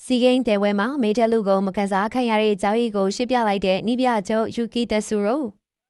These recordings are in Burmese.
စီဂိမ်းတဲဝဲမှာမေတက်လူကိုမကန်စားခံရတဲ့ကြောက်ရီကိုရှင်းပြလိုက်တဲ့နီးပြချုပ်ယူကီတက်ဆူရို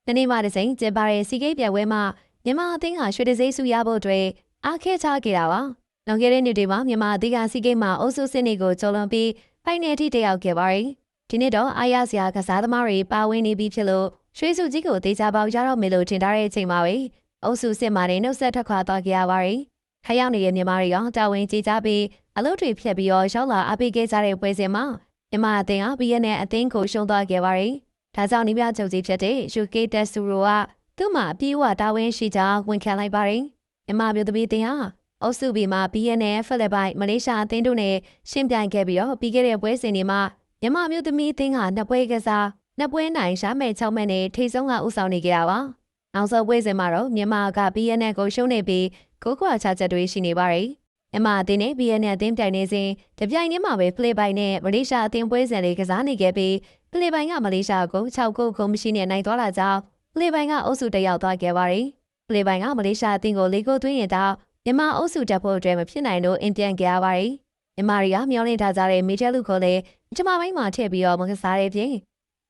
တနေ့မှတစ်စိမ်ကျင်းပတဲ့စီဂိမ်းပြပွဲမှာမြန်မာအသင်းကရွှေတံဆိပ်ဆုရဖို့အတွက်အားခဲချခဲ့တာပါ။လွန်ခဲ့တဲ့နှစ်တွေမှာမြန်မာအသင်းကစီဂိမ်းမှာအုပ်စုစစ်နေကိုကျော်လွန်ပြီးဖိုင်နယ်ထိတက်ရောက်ခဲ့ပါတယ်။ဒီနှစ်တော့အားရစရာကစားသမားတွေပါဝင်နေပြီဖြစ်လို့ရွှေစုကြီးကိုတေချာပေါက်ရတော့မယ်လို့ထင်ထားတဲ့အချိန်မှာပဲအုပ်စုစစ်မှာနှုတ်ဆက်ထွက်ခွာသွားခဲ့ရပါတယ်။ခရောက်နေတဲ့မြန်မာတွေကတာဝန်ကြီးကြပြီးအလုပ်တွေဖြတ်ပြီးရောက်လာအပိခဲ့ကြတဲ့ပွဲစဉ်မှာမြန်မာအသင်းက BNN အသင်းကိုရှုံးသွားခဲ့ပါတယ်။ဒါကြောင့်နီးပြချုပ်ကြီးဖြစ်တဲ့ UK တက်ဆူရိုကသူ့မှာအပြေးအဝတာဝန်ရှိကြောင်းဝန်ခံလိုက်ပါတယ်။မြန်မာမျိုးသမီးအသင်းဟာအုပ်စု B မှာ BNN ဖိလစ်ပိုင်မလေးရှားအသင်းတို့နဲ့ရှင်းပြိုင်ခဲ့ပြီးပြီးခဲ့တဲ့ပွဲစဉ်တွေမှာမြန်မာမျိုးသမီးအသင်းကနှစ်ပွဲကစားနှစ်ပွဲနိုင်ရှာမဲ့6မဲ့နဲ့ထိဆုံးကဥဆောင်နေကြတာပါ။နောက်ဆုံးပွဲစဉ်မှာတော့မြန်မာက BNN ကိုရှုံးနေပြီးကိုကွာချချက်တွေရှိနေပါတယ်။မြန်မာအသင်းနဲ့ BNN အသင်းတိုင်နေစဉ်တပြိုင်တည်းမှာပဲဖိလစ်ပိုင်နဲ့မလေးရှားအသင်းပွဲစဉ်တွေကစားနေခဲ့ပြီးဖိလစ်ပိုင်ကမလေးရှားကို6ဂိုးခုံမရှိနဲ့နိုင်သွားတာကြောင့်ဖိလစ်ပိုင်ကအုပ်စုတက်ရောက်သွားခဲ့ပါတယ်။ဖိလစ်ပိုင်ကမလေးရှားအသင်းကို4ဂိုးသွင်းရတော့မြန်မာအုပ်စုတက်ဖို့အတွက်မဖြစ်နိုင်လို့အင်ပြန်ခဲ့ရပါတယ်။မြန်မာတွေကမျောလင့်ထားကြတဲ့မေဂျာလူကိုလည်းပထမပိုင်းမှာထည့်ပြီးမကစားတဲ့ပြင်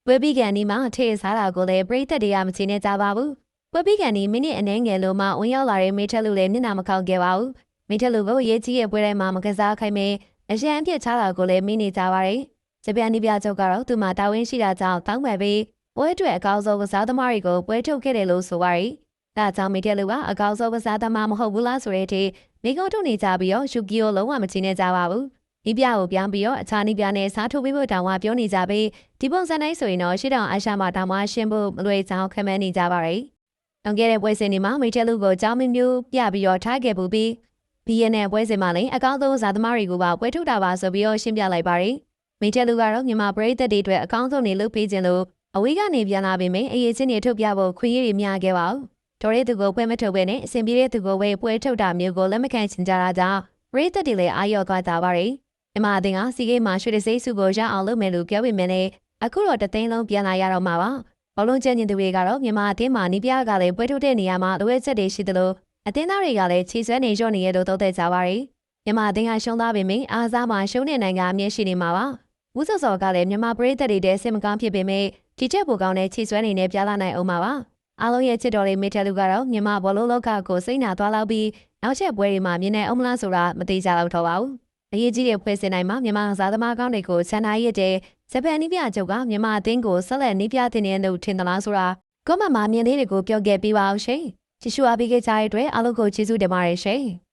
ပွဲပြီးကန်ဒီမှာထည့်စားတာကိုလည်းပရိသတ်တွေကမချေနဲ့ကြပါဘူး။ပွဲပြီးကန်ဒီမိနစ်အနည်းငယ်လုံးမှဝင်ရောက်လာတဲ့မေဂျာလူလည်းမျက်နှာမခေါက်ခဲ့ပါဘူး။မေဂျာလူကိုရေးကြီးရဲ့ပွဲတိုင်းမှာမကစားခိုင်းမယ်အရန်အပြစ်ချတာကိုလည်းမိနေကြပါတယ်။ဂျပန်နီးပြချုပ်ကတော့သူမှတာဝန်ရှိတာကြောင့်တောင်းပန်ပြီးပွဲအတွက်အကောင်းဆုံးကစားသမားတွေကိုပွဲထုတ်ခဲ့တယ်လို့ဆိုပါတယ်။ဒါကြောင့်မေဂျာလူကအကောင်းဆုံးကစားသမားမဟုတ်ဘူးလားဆိုတဲ့အထိမိကုံးထုတ်နေကြပြီးရှူကီယိုလုံးဝမချေနဲ့ကြပါဘူး။နီးပြကိုပြောင်းပြီးအခြားနီးပြနဲ့စားထိုးပေးဖို့တောင်းဝပြောနေကြပြီးဒီပုံစံတိုင်းဆိုရင်တော့ရှေ့တောင်အာရှမှာတောင်မှရှင်းဖို့မလွယ်ကြောင်းခန့်မှန်းနေကြပါတယ်။လွန်ခဲ့တဲ့ပွဲစဉ်တွေမှာမေဂျာလူကိုကြောင်းမျိုးပြပြီးထားခဲ့ပြီး BNN ပွဲစဉ်မှာလည်းအကောင်းဆုံးဇာသမားတွေကိုပါပွဲထုတ်တာပါဆိုပြီးရှင်းပြလိုက်ပါတယ်။မေဂျာလူကတော့မြန်မာပရိသတ်တွေအတွက်အကောင်းဆုံးနေလုပ်ပေးခြင်းလို့အဝေးကနေပြန်လာပေမဲ့အရေးချင်းတွေထုတ်ပြဖို့ခွင့်ရည်များခဲ့ပါဘူး။တော်ရဲသူကိုပွဲမထုတ်ဘဲနဲ့အဆင်ပြေတဲ့သူကိုပွဲထုတ်တာမျိုးကိုလက်မခံချင်ကြတာကြောင့်ပရိသတ်တွေလည်းအာရုံသွားကြပါတယ်။မြန်မာအသင်းကစီဂိမ်းမှာရွှေတံဆိပ်ဆုကိုရအောင်လုပ်မယ်လို့ပြောပေမဲ့လည်းအခုတော့တသိန်းလုံးပြန်လာရတော့မှာပါ။ဘောလုံးကျန်းကျင်သူတွေကတော့မြန်မာအသင်းမှာနီးပြကလည်းပွဲထုတ်တဲ့နေရာမှာလိုအပ်ချက်တွေရှိသလိုအသင်းသားတွေကလည်းခြေစွမ်းနေရော့နေရလို့သုံးသပ်ကြပါတယ်။မြန်မာအသင်းကရှုံးသားပေမဲ့အားစားမှာရှုံးတဲ့နိုင်ငံအမြင့်ရှိနေမှာပါ။ဦးစောစောကလည်းမြန်မာပရိသတ်တွေတဲ့စိတ်မကောင်းဖြစ်ပေမဲ့ဒီချက်ပိုကောင်းတဲ့ခြေစွမ်းနေနဲ့ပြလာနိုင်အောင်ပါပါ။အားလုံးရဲ့ချစ်တော်လေးမေထလူကတော့မြန်မာဘောလုံးလောကကိုစိတ်နာသွားလောက်ပြီးနောက်ချက်ပွဲတွေမှာမြင်နေအောင်မလားဆိုတာမသိကြတော့ပါဘူး။အရေးကြီးတဲ့ဖွဲ့စင်တိုင်းမှာမြန်မာစားသမားကောင်းတွေကိုဆန္ဒရည်တဲ့ဂျပန်နီးပြချုပ်ကမြန်မာအသင်းကိုဆက်လက်နီးပြတင်တဲ့လို့ထင်သလားဆိုတာကောမမှာမြင်လေးတွေကိုပြောခဲ့ပြီးပါအောင်ရှင်။ကြည့်ရှုအားပေးကြတဲ့အတွက်အားလုံးကိုကျေးဇူးတင်ပါတယ်ရှင်။